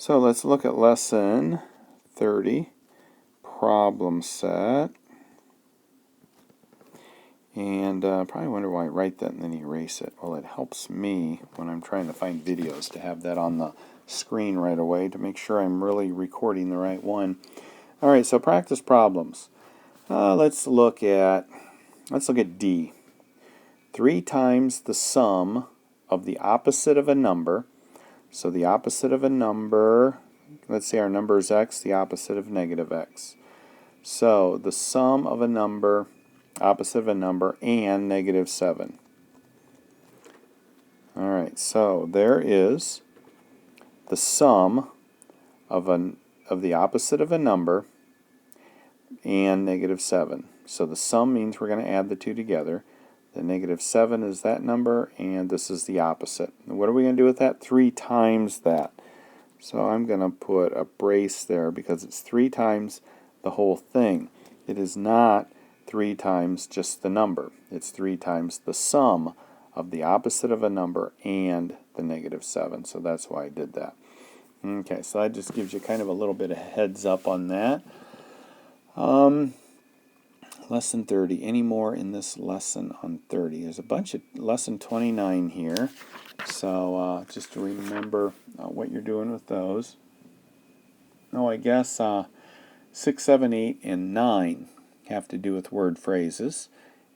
So let's look at lesson 30, problem set. And probably wonder why I write that and then erase it. Well, it helps me when I'm trying to find videos to have that on the screen right away to make sure I'm really recording the right one. All right, so practice problems. Let's look at D. 3 times the sum of the opposite of a number. So the opposite of a number, let's say our number is x, the opposite of negative x. So the sum of a number, opposite of a number, and negative 7. Alright, so there is the sum of the opposite of a number and negative 7. So the sum means we're going to add the two together. The negative 7 is that number, and this is the opposite. And what are we going to do with that? 3 times that. So I'm going to put a brace there because it's 3 times the whole thing. It is not 3 times just the number. It's 3 times the sum of the opposite of a number and the negative 7. So that's why I did that. Okay, so that just gives you kind of a little bit of heads up on that. Lesson 30. Any more in this lesson on 30? There's a bunch of lesson 29 here. So just to remember what you're doing with those. Oh, I guess 6, 7, 8, and 9 have to do with word phrases.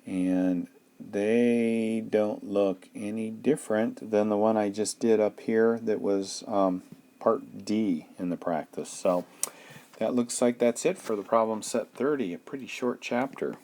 And they don't look any different than the one I just did up here that was part D in the practice. So that looks like that's it for the problem set 30, a pretty short chapter.